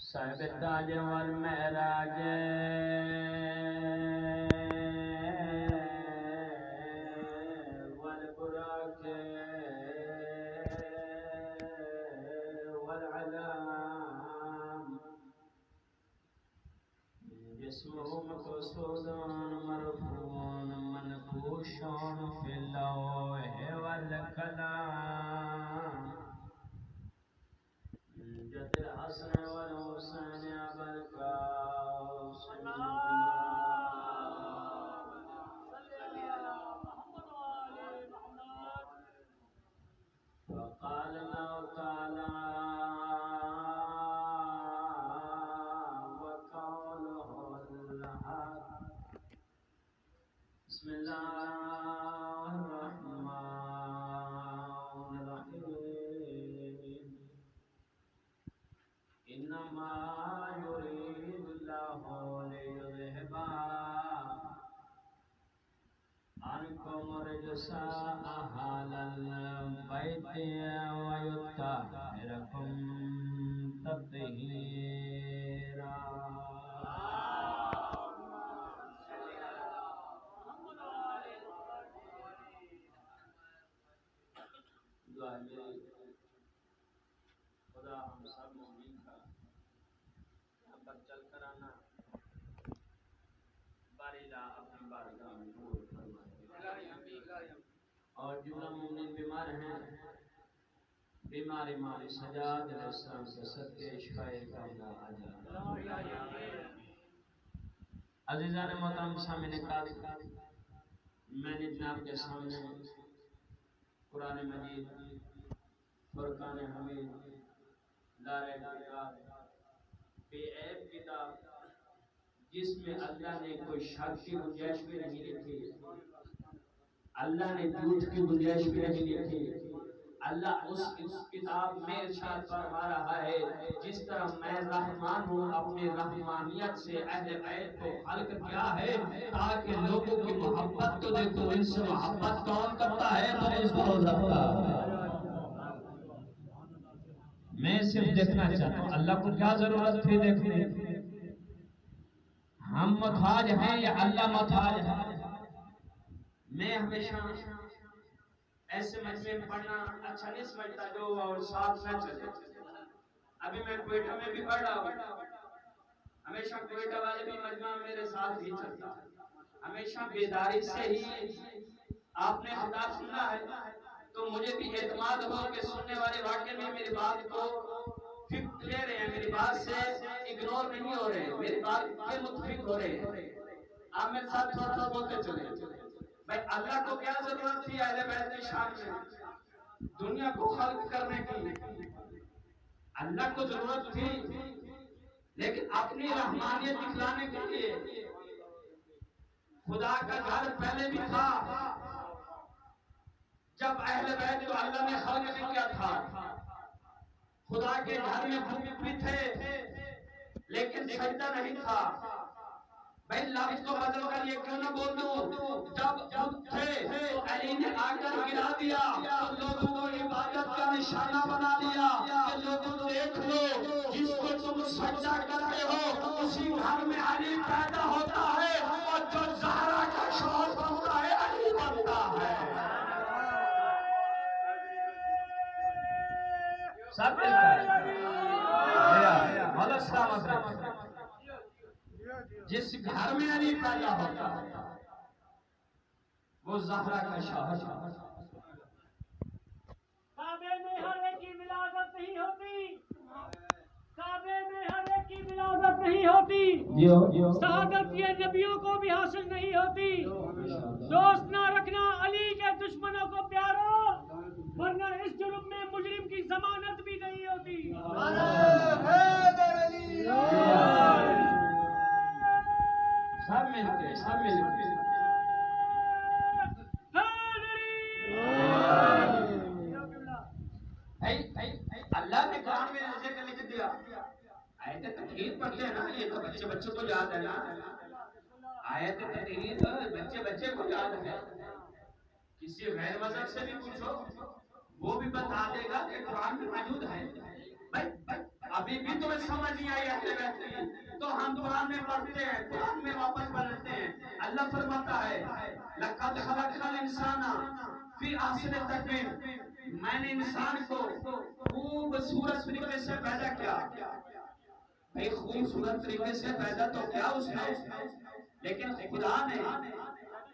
صاحب التاج والمعراج والبراق والعلام جسمه مقصود مرفوع منقوش في اللوح والكلام جد الحسن والحسين أبا القاسم وقال الله تعالى وقوله الحق بسم الله الرحمن الرحيم إنما يريد الله ليذهب عنكم الرجس أهل البيت ويطهركم تطهيرا خدا ہم سب مومن کا یہاں پر چل کر آنا باریلا اپنی بارگاہ میں قبول فرمائے اور جملہ مومن بیمار ہیں بیمار امام سجاد علیہ السلام کے صدقے شفاء کاملہ عاجلہ عزیزان محترم سامعین کرام میں نے جناب کے سامنے قرآن مجید فرقان حمید دار کتاب بے عیب کتاب جس میں اللہ نے کوئی شک کی گنجائش بھی نہیں لکھی اللہ نے جھوٹ کی گنجائش بھی نہیں لکھی اللہ اس کتاب میں ارشاد فرما رہا ہے جس طرح میں رحمان ہوں اپنے رحمانیت سے اہل بیت کو خلق کیا ہے تاکہ لوگوں کی محبت کو دیکھو ان سے محبت کون کرتا ہے تو اس کو رکھتا ہے میں صرف دیکھنا چاہتا ہوں اللہ کو کیا ضرورت تھی دیکھنے ہم محتاج ہیں یا اللہ محتاج ہے میں ہمیشہ ایسے مجمع میں پڑھنا اچھا نہیں سمجھتا جو اور ساتھ نہ چلے ابھی میں کوئٹہ میں بھی پڑھ رہا ہوں ہمیشہ کوئٹہ والے بھی مجمع میرے ساتھ ہی چلتا ہمیشہ بیداری سے ہی آپ نے خطاب سننا ہے تو مجھے بھی اعتماد ہو کہ سننے والے واقعے میں میری بات کو فکر لے رہے ہیں میری بات سے اگنور نہیں ہو رہے ہیں میری بات کے متفق ہو رہے ہیں آپ میرے ساتھ تھوڑا تھوڑا بولتے چلے بھائی اللہ کو کیا ضرورت تھی اہل بیت کی شان میں دنیا کو خلق کرنے کی اللہ کو ضرورت تھی لیکن اپنی رحمانیت دکھلانے کے لیے خدا کا گھر پہلے بھی تھا جب اہل بیت کو اللہ نے خلق نہیں کیا تھا خدا کے گھر میں بھوک بھی تھے لیکن سجدہ نہیں تھا بھائی لفظ کو بدل کر یہ کیوں نہ بول دوں جب تھے تو علی نے آ کر گرا دیا تو لوگوں کو عبادت کا نشانہ بنا دیا کہ لوگوں دیکھ لو جس کو تم سجدہ کرتے ہو اسی گھر میں علی پیدا ہوتا ہے اور جو زہرا کا شوہر بنتا ہے علی بنتا ہے سب ملک سلامت جس گھر میں علی پیدا ہوتا ہے وہ زہرا کا شوہر کعبے میں ہر ایک کی ولادت نہیں ہوتی کعبے میں ہر ایک کی ولادت نہیں ہوتی شہادت یہ نبیوں کو بھی حاصل نہیں ہوتی دوست نہ رکھنا علی کے دشمنوں کو پیارو ورنہ اس جرم میں مجرم کی ضمانت بھی نہیں اللہ نے قرآن میں ذکر لکھ دیا. آیت تطہیر پڑھتے ہیں نا, یہ تو بچے بچے کو یاد ہے نا. آیت تطہیر بچے بچے کو یاد ہے. کسی غیر مذہب سے بھی پوچھو, وہ بھی بتا دے گا کہ قرآن میں موجود ہے. بھائی ابھی بھی تمہیں سمجھ نہیں آئی اہل بیت کی, تو ہم قرآن میں پڑھتے ہیں, قرآن میں واپس پڑھتے ہیں. اللہ فرماتا ہے لقد خلقنا الانسان فی احسن تقویم, میں نے انسان کو خوبصورت طریقے سے پیدا کیا. بھائی خوبصورت طریقے سے پیدا تو کیا اس نے, لیکن خدا نے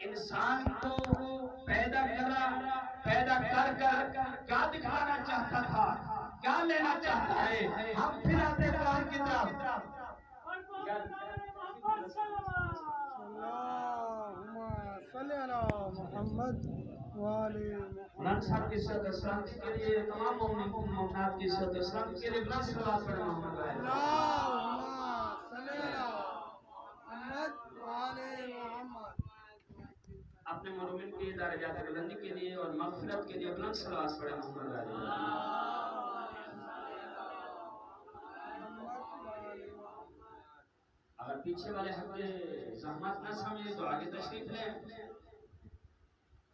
انسان کو پیدا کر کیا دکھانا چاہتا تھا, کیا لینا چاہتا ہے. ہم پھر آتے قرآن کی طرف. مولانا صاحب کی صحت اسلام کے لیے, تمام مومنات کی صحت اسلام کے لیے بلند صلوات پڑھیں محمد علیہ. اپنے مرحومین کی درجات بلندی کے لیے اور مغفرت کے لیے بلند صلوات پڑھیں محمد علیہ. اگر پیچھے والے ہفتے زحمت نہ سمجھے تو آگے تشریف لیں.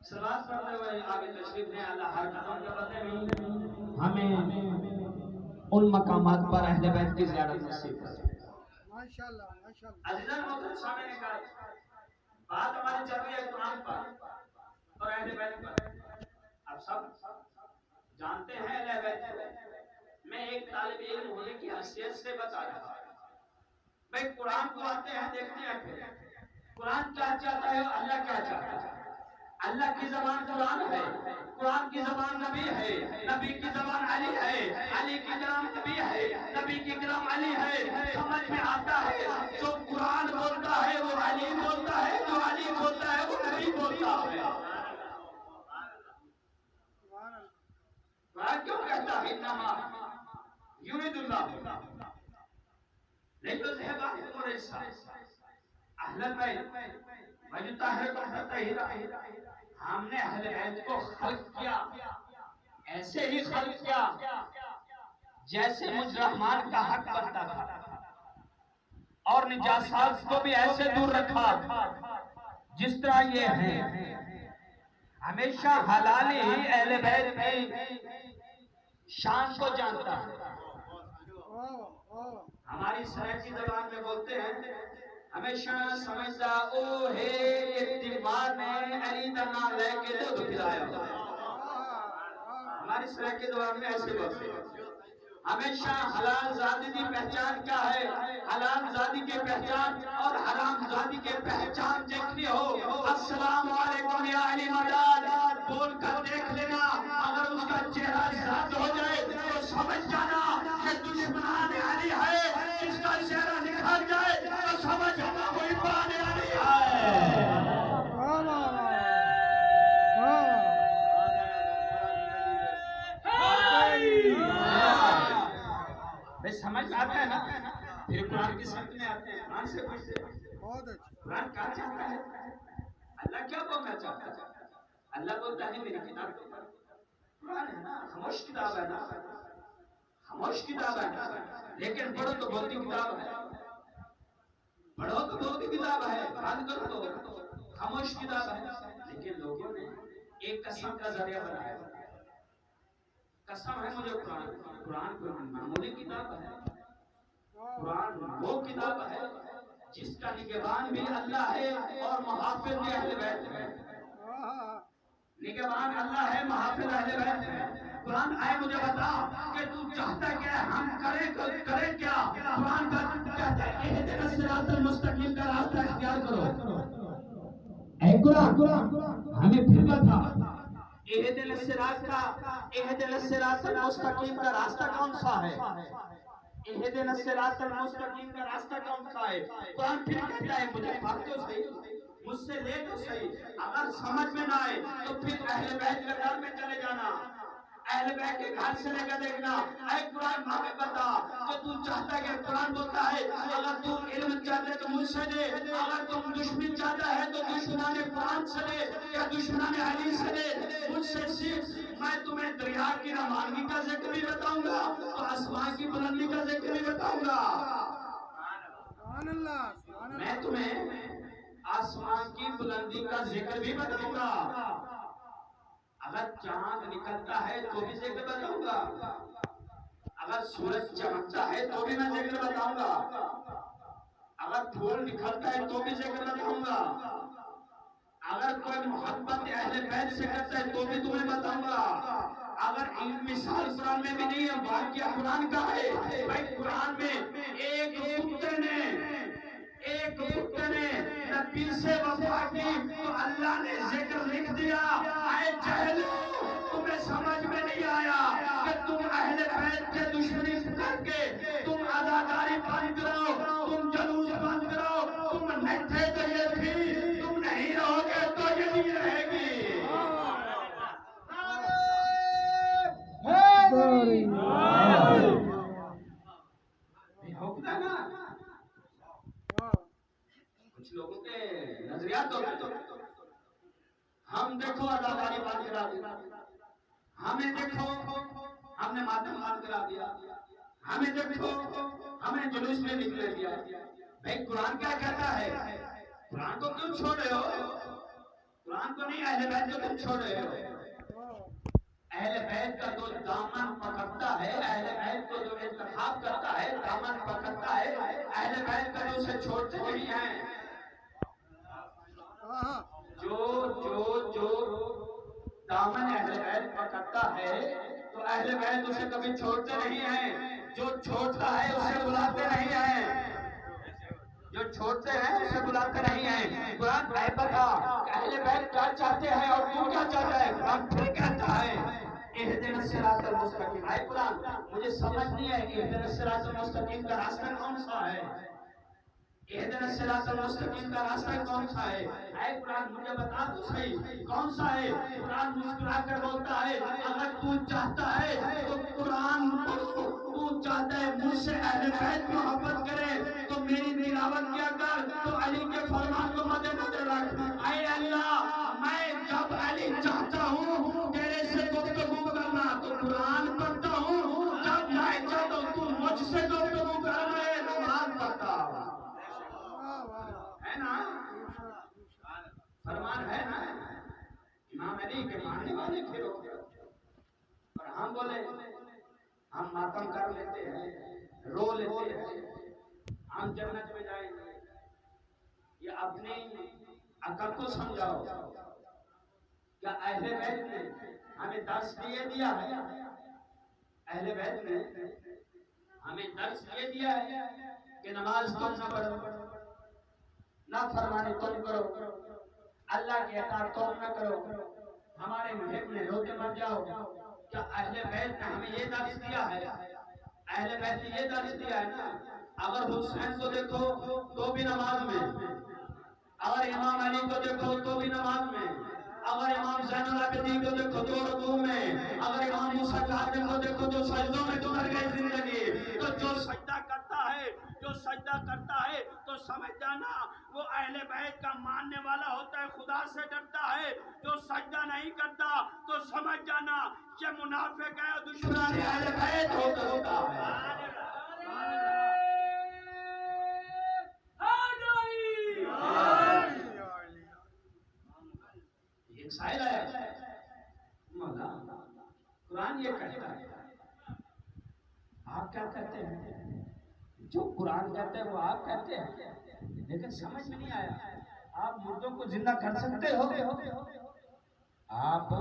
صلوات پڑھتے ہوئے آگے تشریف لیں. اللہ ہر قدم کے بدلے ہمیں ان مقامات پر اہل بیت کی زیارت نصیب کرے. ماشاءاللہ ماشاءاللہ. عزیزان محترم سامنے کا بات ہماری چل رہی ہے قرآن پر اور اہل بیت پر. اب سب جانتے ہیں اہل بیت. میں ایک طالب علم ہونے کی حیثیت سے بتا رہا ہوں. بھائی قرآن کو آتے ہیں دیکھتے ہیں پھر قرآن کیا چاہتا ہے, اللہ کیا چاہتا ہے. اللہ کی زبان قرآن ہے, قرآن کی زبان نبی ہے, نبی کی زبان علی ہے, علی کی زبان نبی ہے, نبی کی زبان علی ہے. سمجھ میں آتا ہے جو قرآن بولتا ہے وہ علی بولتا ہے, جو علی بولتا ہے وہ نبی بولتا ہے. قرآن کیوں کہتا ہے انما یرید اللہ لیکذہب عنکم الرجس اہل البیت ویطہرکم تطہیرا. ہم نے اہل بیت کو خلق کیا, ایسے ہی خلق کیا جیسے مجھ رحمان کا حق بنتا تھا, اور نجاسات کو بھی ایسے دور رکھا جس طرح یہ ہے. ہمیشہ حلال ہی اہل بیت کی شان کو جانتا ہے. ہماری سرائکی زبان میں بولتے ہیں ہمیشہ سمجھتا او ہے اتبار میں علی دنا لے کے دو پھرایا. ہماری سرائکی زبان میں ایسے بولتے ہیں ہمیشہ حلال زادی کی پہچان کیا ہے, حلال زادی کی پہچان اور حرام زادی کی پہچان دیکھنی ہو السلام علیکم یا علی مداد بول کر دیکھ لینا. اگر اس کا چہرہ زرد ہو جائے تو سمجھ جانا کہ دشمنان علی ہے, اس کا چہرہ نکھر جائے تو سمجھ جانا وہ ایمان علی ہے. سمجھ آتا ہے نا, پھر قرآن کی سمجھ میں آتے ہیں. قرآن سے پوچھتے ہیں قرآن کیا چاہتا ہے, اللہ کیا بولنا چاہتا ہے. اللہ بولتا ہے میری کتاب قرآن ہے نا, خاموش کتاب ہے نا, خاموش کتاب ہے نا, لیکن پڑھو تو بولتی کتاب ہے, پڑھو تو بولتی کتاب ہے, بند کرو تو خاموش کتاب ہے. لیکن لوگوں نے ایک قسم کا ذریعہ بنایا. قسم ہے مجھے قرآن معمولی کتاب ہے. قرآن وہ کتاب ہے جس کا نگہبان بھی اللہ ہے اور محافظ بھی اہل بیت ہے. نگہبان اللہ ہے, محافظ اہل بیت ہے. قرآن آئے مجھے بتا کہ تو چاہتا کیا ہے, ہم کریں کیا. قرآن کا کہتا ہے اہدنا الصراط المستقیم کا راستہ اختیار کرو. اے قرآن ہمیں پھر بتا اہدنا الصراط المستقیم کا راستہ کون سا ہے. اہدنا الصراط المستقیم کا راستہ کون سا ہے. قرآن پھر کہتا ہے مجھے پڑھ تو صحیح, مجھ سے لے تو صحیح. اگر سمجھ میں نہ آئے تو پھر اہل بیت کے گھر میں چلے جانا, اہل بیت کے گھر سے لے کر دیکھنا. اے قرآن ہمیں بتا کہ تو چاہتا ہے کہ قرآن بولتا ہے اگر تم علم چاہتے تو مجھ سے لے، اگر تم دشمنی چاہتا ہے تو دشمنان قرآن سے لے یا دشمنان علی سے لے، مجھ سے سیکھ۔ میں تمہیں دریا کی روانگی کا ذکر بھی بتاؤں گا تو آسمان کی بلندی کا ذکر بھی بتاؤں گا۔ میں تمہیں آسمان کی بلندی کا ذکر بھی بتاؤں گا، اگر چاند نکلتا ہے تو بھی ذکر بتاؤں گا، اگر سورج چمکتا ہے تو بھی میں ذکر بتاؤں گا، اگر پھول نکلتا ہے تو بھی ذکر بتاؤں گا، اگر کوئی محبت اہل بیت سے کرتا ہے تو بھی تمہیں بتاؤں گا، اگر مثال قرآن میں بھی نہیں ہے، واقعہ قرآن کا ہے۔ بھائی قرآن میں ایک کتے نے نبی سے وفا کی تو اللہ نے ذکر لکھ دیا، اے جہلو تمہیں سمجھ میں نہیں آیا کہ تم اہل بیت کے دشمنی کر کے تم عزاداری بند کرو، تم جلوس بند کرو، تم نہیں تھے تو یہ تھی، تم نہیں رہو گے تو یہ نہیں رہے گی۔ ہوتا نا کچھ لوگوں کے نظریات ہوتے ہم دیکھو عزاداری بند کرا دیا، ہمیں دیکھو ہم نے ماتم بند کرا دیا، ہمیں دیکھو ہمیں جلوس میں نکلے دیا۔ بھائی قرآن کیا کہتا ہے؟ قرآن کو کیوں چھوڑ رہے ہو؟ قرآن کو نہیں، اہل بیت کو تم چھوڑ رہے ہو۔ اہل بیت کا جو دامن پکڑتا ہے، اہل بیت کو جو انتخاب کرتا ہے، دامن پکڑتا ہے، اہل بیت کا جو اسے چھوڑتے نہیں ہیں۔ جو دامن اہل بیت پکڑتا ہے تو اہل بیت اسے کبھی چھوڑتے نہیں ہیں، جو چھوڑتا ہے اسے بلاتے نہیں ہیں، جو چھوڑتے ہیں اسے بلاتے نہیں ہیں۔ قرآن اے بتا اہل بیت کیا چاہتے ہیں اور تو کیا چاہتا ہے؟ قرآن پھر کہتا ہے اہدنا الصراط المستقیم۔ اے قرآن مجھے سمجھ نہیں ہے کہ اہدنا الصراط المستقیم کا راستہ کون سا ہے، اہدنا الصراط المستقیم کا راستہ کون سا ہے؟ اے قرآن مجھے بتا تو صحیح کون سا ہے؟ قرآن مسکرا کر بولتا ہے اگر تو چاہتا ہے تو قرآن تو چاہتا ہے مجھ سے اہل بیت محبت کرے تو میری تلاوت کیا کر، تو علی کے فرمان کو مد نظر رکھ۔ اے اللہ میں جب علی چاہتا ہوں تیرے سے گفتگو کرنا تو قرآن پڑھتا ہوں، جب میں چاہتا ہوں تو مجھ سے گفتگو کرنا ہے قرآن پڑھتا ہوں۔ ہے نا فرمان ہے نا؟ امام علی کے ماننے والے تھے لوگ، اور ہم بولے ہم ماتم کر لیتے ہیں، رو لیتے ہیں، ہم جنت میں جائیں گے۔ یہ اپنی عقل کو سمجھاؤ، کیا اہل بیت نے ہمیں درس دیا ہے؟ اہل بیت نے ہمیں درس دیا ہے کہ نماز تم نہ پڑھو، نہ فرمانی تم کرو، اللہ کی اطاعت تم نہ کرو، ہمارے محب میں روتے مر جاؤ۔ کیا اہل بیت نے ہمیں یہ درس دیا ہے؟ اہل بیت نے یہ درس دیا ہے نا، اگر حسین کو دیکھو تو بھی نماز میں، اگر امام علی کو دیکھو تو بھی نماز میں، اگر امام زین العابدین کو دیکھو تو رکوع میں، اگر امام موسیٰ کاظم کو دیکھو تو سجدوں میں گزر گئی زندگی۔ تو جو سجدہ کرتا ہے تو سمجھ جانا وہ اہل بیت کا ماننے والا ہوتا ہے، خدا سے ڈرتا ہے۔ جو سجدہ نہیں کرتا تو سمجھ جانا یہ منافق ہے، دشمن اہل بیت ہوتا ہے۔ ایک سائل ہے قرآن یہ کہتا ہے، آپ کیا کہتے ہیں؟ جو قرآن کہتے ہیں وہ آپ کہتے ہیں، لیکن سمجھ میں نہیں آیا۔ آپ مردوں کو زندہ کر سکتے ہو؟ آپ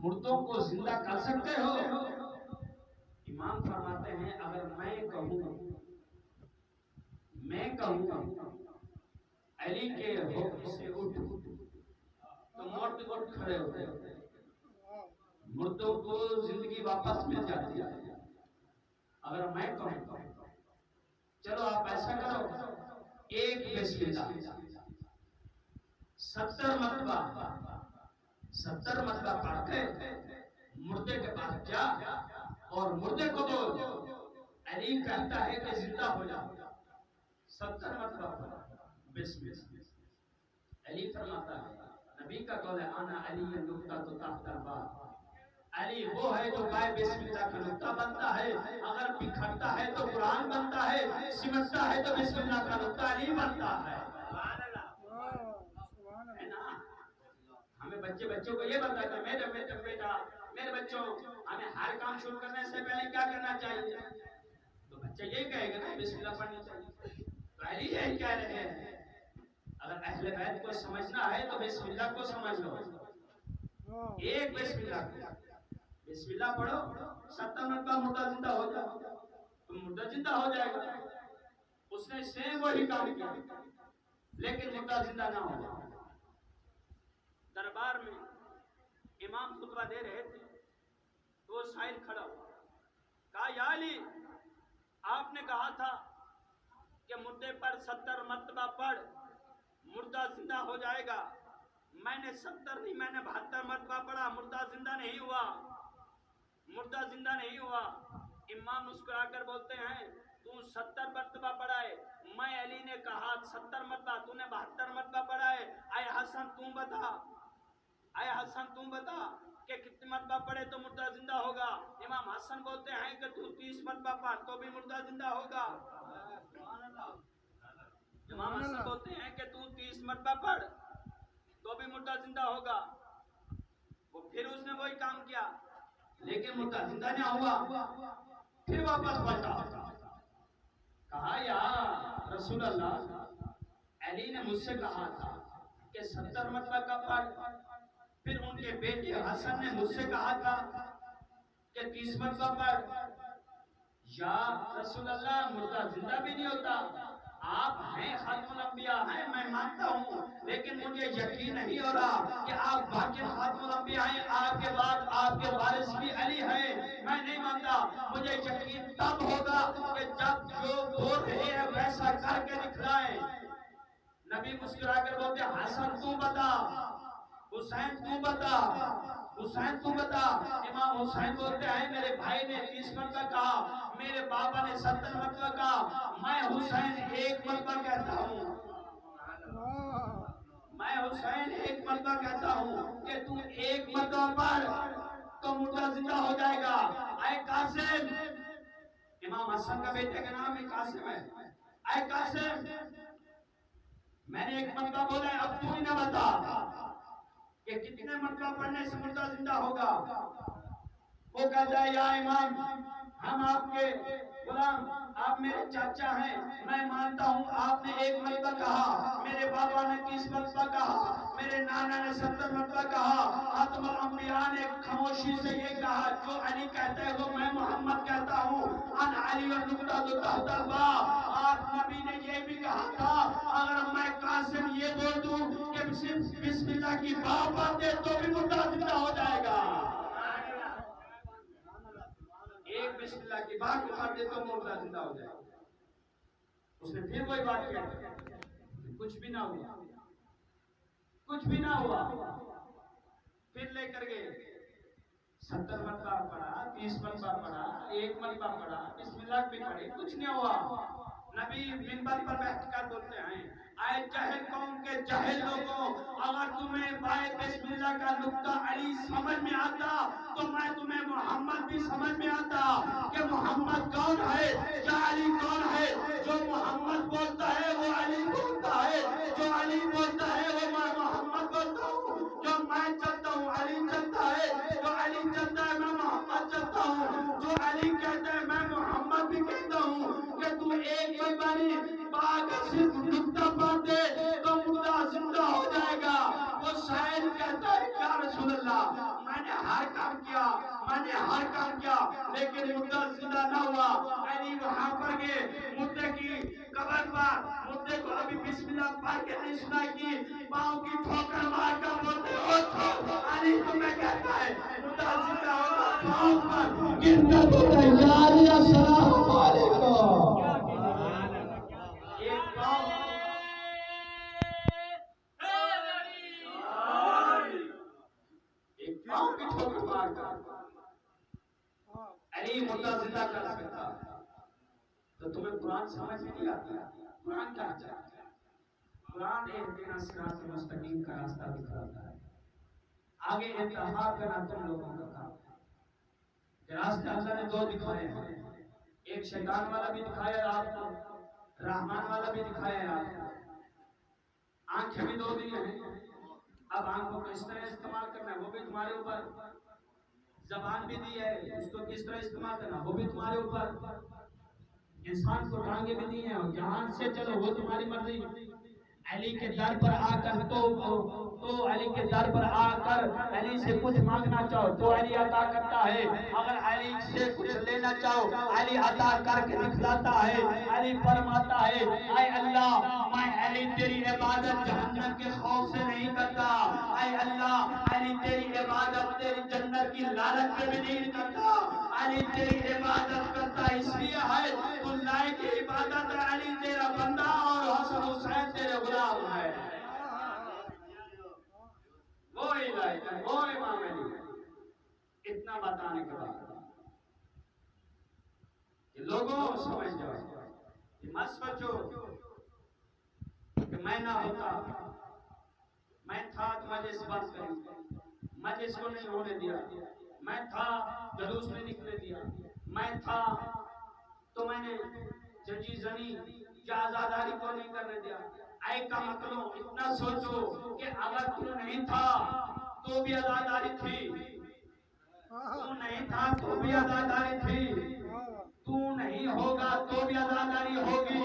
مردوں کو زندہ کر سکتے ہو؟ امام فرماتے ہیں اگر میں کہوں علی کے حکم سے اٹھ تو مرد اٹھ کھڑے ہوتے ہیں، مردوں کو زندگی واپس مل جاتی ہے۔ اگر میں کہوں چلو آپ ایسا کرو، ایک بسم اللہ 70 مرتبہ پڑھ کے مردے کے پاس جا اور مردے کو بول علی کہتا ہے کہ زندہ ہو جاؤ 70 مرتبہ پڑھا بسم اللہ. علی فرماتا ہے نبی کا قول ہے انا علی نقطہ تو تحت الباب. علی وہ ہے جو گائے بسم اللہ کا نقطہ بنتا ہے، اگر بکھرتا ہے تو قرآن بنتا ہے، سمجھتا ہے تو بسم اللہ کا نقطہ علی بنتا ہے. ہمیں بچوں کو یہ بتاتا ہے میرے بچوں ہمیں ہر کام شروع کرنے سے پہلے کیا کرنا چاہیے؟ تو بچہ یہی کہے گا نا بسم اللہ پڑھنی چاہیے. تو علی یہی کہہ رہے ہیں اگر اہل بیت کو سمجھنا ہے تو بسم اللہ کو سمجھ لو. ایک بسم اللہ پڑھو 70 مرتبہ مردہ زندہ ہو جاؤ تو مردہ زندہ ہو جائے گا. اس نے سیم وہی کام کیا لیکن مردہ زندہ نہ ہو. دربار میں امام خطبہ دے رہے تھے تو وہ سائل کھڑا ہوا کہا یا علی آپ نے کہا تھا کہ مردے پر 70 مرتبہ پڑھ مردہ زندہ ہو جائے گا. میں نے 70 نہیں میں نے 72 مرتبہ پڑھا مردہ زندہ نہیں ہوا. امام مسکرا کر بولتے ہیں تو 70 مرتبہ پڑھا ہے میں علی نے کہا 70 مرتبہ تو نے 72 مرتبہ پڑھا ہے. اے حسن تم بتا کہ کتنے مرتبہ پڑھے تو مردہ زندہ ہوگا. امام حسن بولتے ہیں کہ تو 30 مرتبہ پڑھ تو بھی مردہ زندہ ہوگا. امام حسن بولتے ہیں کہ تو 30 مرتبہ پڑھ تو بھی مردہ زندہ ہوگا. وہ پھر اس نے وہی کام کیا لیکن مردہ زندہ نہ ہوا. پھر واپس پلٹا کہا یا رسول اللہ علی نے مجھ سے کہا تھا کہ 70 مرتبہ کا پڑھ. پھر ان کے بیٹے حسن نے مجھ سے کہا تھا کہ 30 مرتبہ پڑھ. یا رسول اللہ مردہ زندہ بھی نہیں ہوتا. آپ ہیں خاتم الانبیاء ہیں میں مانتا ہوں لیکن مجھے یقین نہیں ہو رہا کہ آپ باقی خاتم الانبیاء ہیں. آپ کے بعد آپ کے وارث بھی علی ہیں. میں نہیں مانتا. مجھے یقین تب ہوگا کہ جب جو بول رہے ہیں ویسا کر کے دکھلائیں. نبی مسکرا کر بولتے حسن تو بتا حسین تو بتا. امام حسین بولتے ہیں میرے بھائی نے 30 مرتبہ کہا میرے بابا نے 70 مرتبہ کہا. میں حسین ایک مرتبہ کہتا ہوں کہ تو ایک مرتبہ پڑھ تو مردہ زندہ ہو جائے گا. اے قاسم امام حسن کا بیٹے کا نام بھی قاسم ہے. اے قاسم میں نے ایک مرتبہ بولا ہے اب تو ہی نہ بتا کہ کتنے مرتبہ پڑھنے سے مردہ زندہ ہوگا. وہ کہتا ہے یا امام ہم آپ کے غلام آپ میرے چاچا ہیں میں مانتا ہوں آپ نے ایک مرتبہ کہا میرے بابا نے 30 مرتبہ کہا میرے نانا نے 70 مرتبہ کہا. خاتم الانبیاء نے خاموشی سے یہ کہا جو علی کہتا ہے وہ میں محمد کہتا ہوں. ان علی والنقطہ تحت الباب. آپ نبی نے یہ بھی کہا تھا اگر میں قاسم یہ بول دوں کہ بسم اللہ کی باب پڑھ دے تو بھی مردہ زندہ ہو جائے گا. ایک بسم اللہ کی بات پڑھ دے تو مردہ زندہ ہو جائے گا. اس نے پھر وہی بات کیا کچھ بھی نہ ہوا. پھر لے کر گئے 70 مرتبہ پڑھا 30 مرتبہ پڑھا ایک مرتبہ پڑھا بسم اللہ بھی پڑھی کچھ نہیں ہوا. نبی منبر پر بیٹھ کر بولتے ہیں اے جاہل قوم کے جاہل لوگوں اگر تمہیں بائے بسم اللہ کا نقطہ علی سمجھ میں آتا تو میں تمہیں محمد بھی سمجھ میں آتا کہ محمد کون ہے یا علی کون ہے. جو محمد بولتا ہے وہ علی بولتا ہے. جو علی بولتا ہے وہ میں محمد بولتا ہوں. جو میں چلتا ہوں علی چلتا ہے. جو علی چلتا ہے میں محمد چلتا ہوں. جو علی کہتا ہے میں محمد بھی کہتا ہوں کہ تو ایک باری باغ صرف نقطہ پڑھ دے تو مردہ زندہ ہو جائے گا. وہ شاعر کہتا ہے یا رسول اللہ میں نے ہر کام کیا لیکن مردہ زندہ نہ ہوا. علی وہاں پر گئے مردے کی قبر پر مردے کو ابھی بسم اللہ پڑھ کے نہیں سنائی کی پاؤں کی ٹھوکر مار کر بولتے اٹھو علی تمہیں کہتا ہے مردہ زندہ ہوگا. پاؤں پر گر کر بولتے یا علی السلام علیکم. پاؤں کی ٹھوکر مار کر علی مردہ زندہ کر سکتا. تو تمہیں قرآن سمجھ میں نہیں آتا؟ قرآن کیا چاہتا ہے؟ قرآن اہدنا صراط المستقیم کا راستہ دکھاتا ہے. آگے انتخاب کرنا تم لوگوں کا کام ہے. راستے اللہ نے دو دکھائے ہیں، ایک شیطان والا بھی دکھایا ہے آپ کو، رحمان والا بھی دکھایا ہے آپ کو. آنکھیں بھی دو دی ہیں، اب آنکھوں کو کس طرح استعمال کرنا ہے وہ بھی تمہارے اوپر. زبان بھی دی ہے، اس کو کس طرح استعمال کرنا وہ بھی تمہارے اوپر. انسان کو ٹانگیں بھی دی ہیں اور جہان سے چلو وہ تمہاری مرضی. علی کے در پر آ کر تو علی کے در پر آ کر علی سے کچھ مانگنا چاہو تو علی عطا کرتا ہے. اگر علی سے کچھ لینا چاہو علی عطا کر کے دکھلاتا ہے. علی فرماتا ہے اے اللہ میں علی تیری عبادت جہنم کے خوف سے نہیں کرتا. اے اللہ علی تیری عبادت تیری جنت کی لالچ میں بھی نہیں کرتا. علی تیری عبادت کرتا اس لیے ہے تو لائق عبادت ہے. علی تیرا بندہ اور حسن حسین تیرے غلام ہے. وہ لائق ہے، وہ امام علی. اتنا بتانے کے بعد کہ لوگوں سمجھ جاؤ کہ مت سوچو کہ میں نہ ہوتا، میں تھا تو مجلس بند کری، مجلس کو نہیں ہونے دیا، میں تھا جلوس میں نکلنے دیا، میں تھا تو میں نے جنجی زنی یا آزاداری کو نہیں کرنے دیا. اے کا مطلب اتنا سوچو کہ اگر تو نہیں تھا تو بھی آزاداری تھی، تو نہیں تھا تو بھی آزاداری تھی، تو نہیں ہوگا تو بھی آزاداری ہوگی،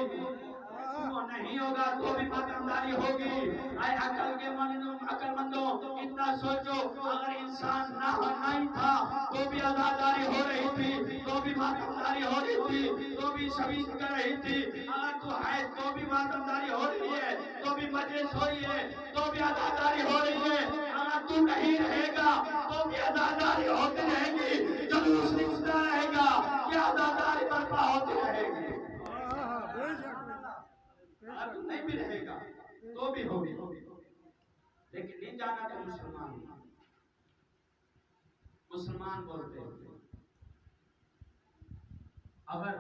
تو نہیں ہوگا تو بھی ماتمداری ہوگی. اے عقل مندوں اتنا سوچو اگر انسان نہ نہیں تھا تو بھی آزاداری ہو رہی تھی، تو بھی ماتمداری ہو رہی تھی، تو بھی شبید کر رہی تھی. اگر تو ہے تو بھی ماتمداری ہو رہی ہے، تو بھی مجلس ہو رہی ہے، تو بھی آزاداری ہو رہی ہے. اگر تو نہیں رہے گا تو بھی آزاداری ہوتی رہے گی، جلوس نکلتا رہے گا، یہ آزاداری برپا ہوتی رہے گی. اگر تو نہیں بھی رہے گا تو بھی ہوگی. لیکن نہیں جانا تو مسلمان بولتے ہیں اگر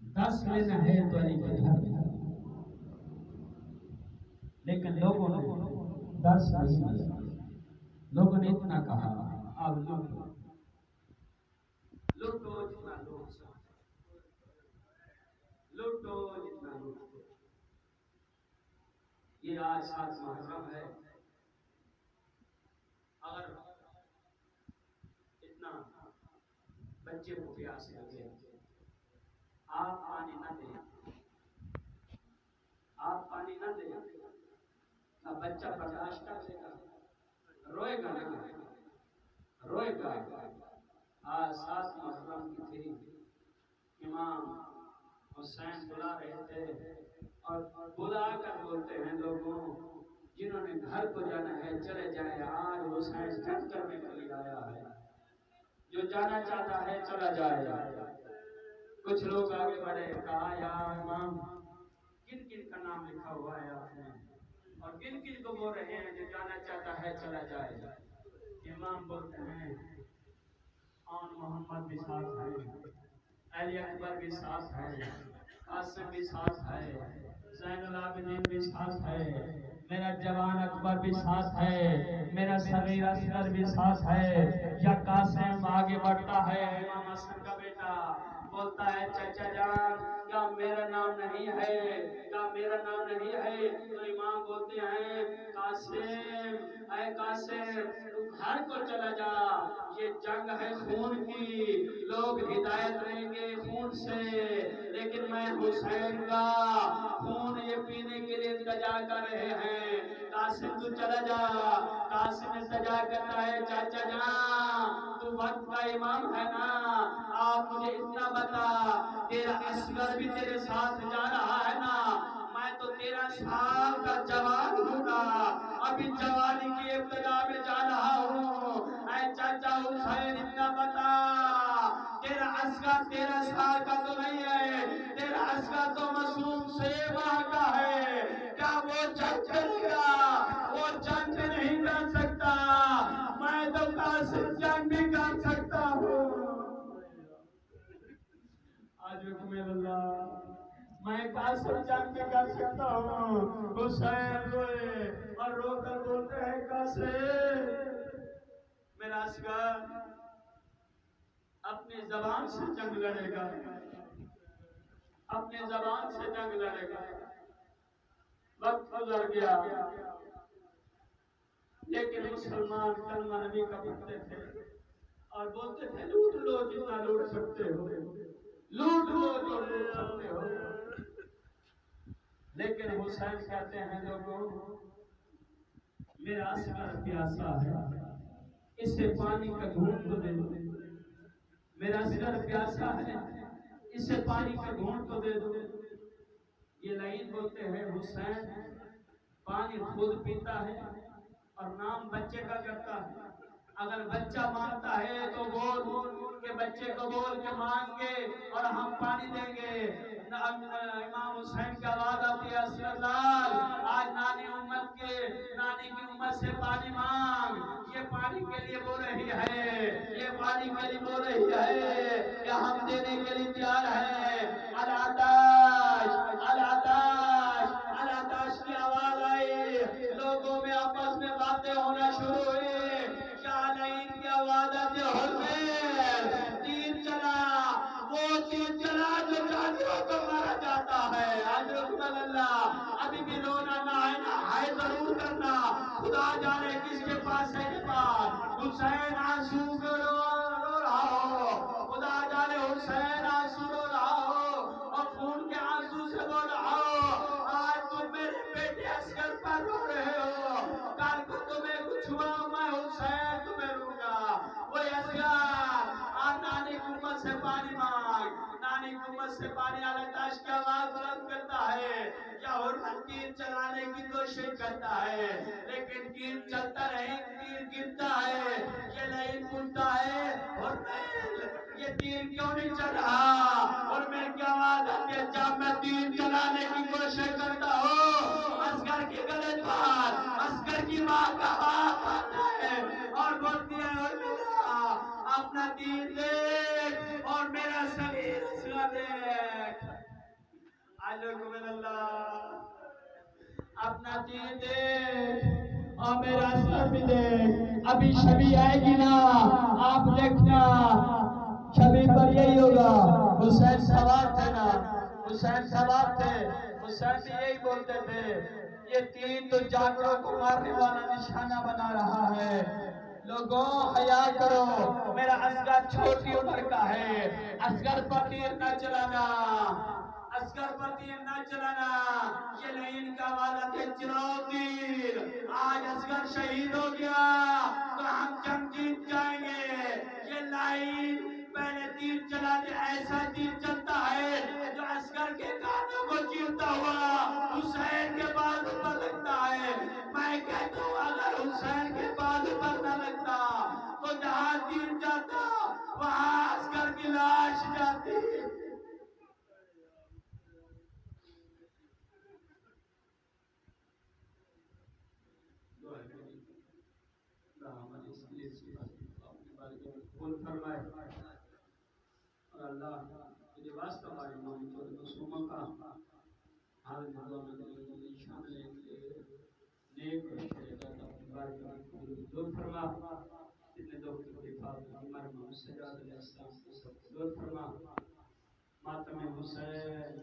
10 لینا ہے تو علی کے گھر میں، لیکن لوگوں نے 10 نہیں لیا. لوگوں نے اتنا کہا اب لوٹو جتنا لوٹ سکتے، لوٹو جتنا لوٹ سکتے. یہ آج 7 محرم ہے. اگر اتنا بچے کو پیاس لگے آپ پانی نہ دیں، آپ پانی نہ دیں، اب بچہ برداشت کر لے گا؟ روئے گا نا، روئے گا. آج 7 محرم کی تھی، امام حسین بلا رہے تھے اور بلا کر بولتے ہیں لوگوں جنہوں نے گھر کو جانا ہے چلے جائیں، آج حسین جنگ کرنے کے لیے آیا ہے، جو جانا چاہتا ہے چلا جائے. کچھ لوگ آگے بڑھے، کہا یا امام کن کن کا نام لکھا ہوا ہے آپ نے اور کن کن کو بول رہے ہیں جو جانا چاہتا ہے چلا جائے. امام بولتے ہیں آن محمد بھی ساتھ ہے، علی اکبر بھی ساتھ ہے، قاسم بھی ساتھ ہے، زین العابدین بھی ساتھ ہے، میرا جوان اکبر بھی ساتھ ہے، میرا صغیر اصغر بھی ساتھ ہے. یا قاسم آگے بڑھتا ہے، امام حسن کا بیٹا بولتا ہے چچا جان کیا میرا نام نہیں ہے، کیا میرا نام نہیں ہے؟ تو امام بولتے ہیں قاسم اے قاسم تو گھر کو چلا جا، یہ جنگ ہے خون کی، لوگ ہدایت لیں گے خون سے، لیکن میں حسین کا خون یہ پینے کے لیے التجا کر رہے ہیں. قاسم تو چلا جا. قاسم التجا کرتا ہے چاچا جان تو وقت کا امام ہے نا، آپ مجھے اتنا بتا تیرا اصغر بھی تیرے ساتھ جا رہا ہے نا، میں تو 13 سال کا جوان ہوں گا، ابھی جوانی کی ابتدا میں جا رہا ہوں. اے چاچا حسین اتنا بتا تیرا اصغر 13 سال کا تو نہیں ہے، تیرا اصغر تو معصوم سے ماہ کا ہے، کیا وہ جنگ کرے گا؟ وہ جنگ نہیں کر سکتا، میں تو قاسم جنگ بھی کر سکتا ہوں. آج قاسم جان کے کر سکتا ہوں. حسین روئے اور رو کر بولتے ہیں قاسم میرا اصغر اپنی زبان سے جنگ لڑے گا, اپنے زبان سے جنگ لڑے گا. وقت گزر گیا لیکن مسلمان کلمہ نبی کا پڑھتے تھے اور بولتے تھے لوٹ لو جتنا لوٹ سکتے ہو, لوٹ لو جو لوٹ سکتے ہو. لیکن حسین کہتے ہیں لوگوں میرا اصغر پیاسا ہے, اسے پانی کا گھونٹ تو دے دو. میرا اصغر پیاسا ہے, اسے پانی کا گھونٹ تو دے دو. یہ لائن بولتے ہیں حسین پانی خود پیتا ہے اور نام بچے کا کرتا ہے. اگر بچہ مانگتا ہے تو بول کہ بچے کو بول کے مانگ گے اور ہم پانی دیں گے. امام حسین کی آواز آتی ہے اصغر لال آج نانی امت کے نانی کی امت سے پانی مانگ. یہ پانی کے لیے بول رہی ہے, یہ پانی کے لیے بول رہی ہے کہ ہم دینے کے لیے تیار ہیں. العطاش العطاش العطاش کی آواز آئی, لوگوں میں آپس میں باتیں ہونا شروع ہوئی. شاہین کی آواز آتی حسین تیر چلا, وہ تیر چلا جو جانوروں کو مارا جاتا ہے. اللہ ابھی بھی رونا نہ ہے نا ہے ضرور کرنا, خدا جانے کس کے پاس ہے کے پاس. حسین آنسو کو رو رہا ہو, خدا جانے حسین آنسو رو رہا ہو اور خون کے آنسو سے رو رہا ہو. آج تم میرے بیٹے اصغر پر رو رہے ہو, کل کو تمہیں کچھ ہوا میں حسین تمہیں رو گا. وہی اصغر آج نانی کی امت سے پانی مانگ, نانی کی امت سے پانی. العطاش کی آواز بلند کرتا ہے یا حرمت تیر چلانے کی کوشش کرتا ہے لیکن تیر چلتا رہے تیر گرتا ہے. یہ نہیں پوچھتا ہے حرمت یہ تیر کیوں نہیں چل رہا, اور میں کی آواز آتی ہے جب میں تیر چلانے کی کوشش کرتا ہوں اصغر کی گلے پر اصغر کی ماں کا ہاتھ آتا ہے اور بولتی ہے اور میرا اپنا تیر دیکھ اور میرا صغیر اصغر دیکھ. علیکم اللہ اپنا تیر دیکھ اور میرا اصغر بھی دیکھ. ابھی شبی آئے گی نا, آپ دیکھنا شبی پر یہی ہوگا. حسین سوار تھے نا, حسین سوار تھے, حسین بھی یہی بولتے تھے یہ تیر تو جانوروں کو مارنے والا نشانہ بنا رہا ہے. لوگوں حیا کرو, میرا اصغر چھوٹی عمر کا ہے, اصغر پر تیر نہ چلانا, اصغر پر تیر نہ چلانا. یہ لائن کا والا تھے چلاؤ تیر, آج اصغر شہید ہو گیا تو ہم جنگ جیت جائیں گے. یہ لائن پہلے تیر چلاتے ایسا تیر چلتا ہے جو اصغر کے کانوں کو چیرتا ہوا حسین کے بازو پر لگتا ہے. میں کہتا ہوں اگر حسین کے بازو پر نہ لگتا تو جہاں تیر جاتا وہاں اصغر کی لاش جاتی. فرمائے اور اللہ مجھے واسطہ ہماری مامی کو مسلموں کا حال دعا میں شامل نیک اور شہادت دور فرما. اتنے دو تکلیفات ہمارے محمد سجاد علیہ السلام کو دور فرما. ماتم حسین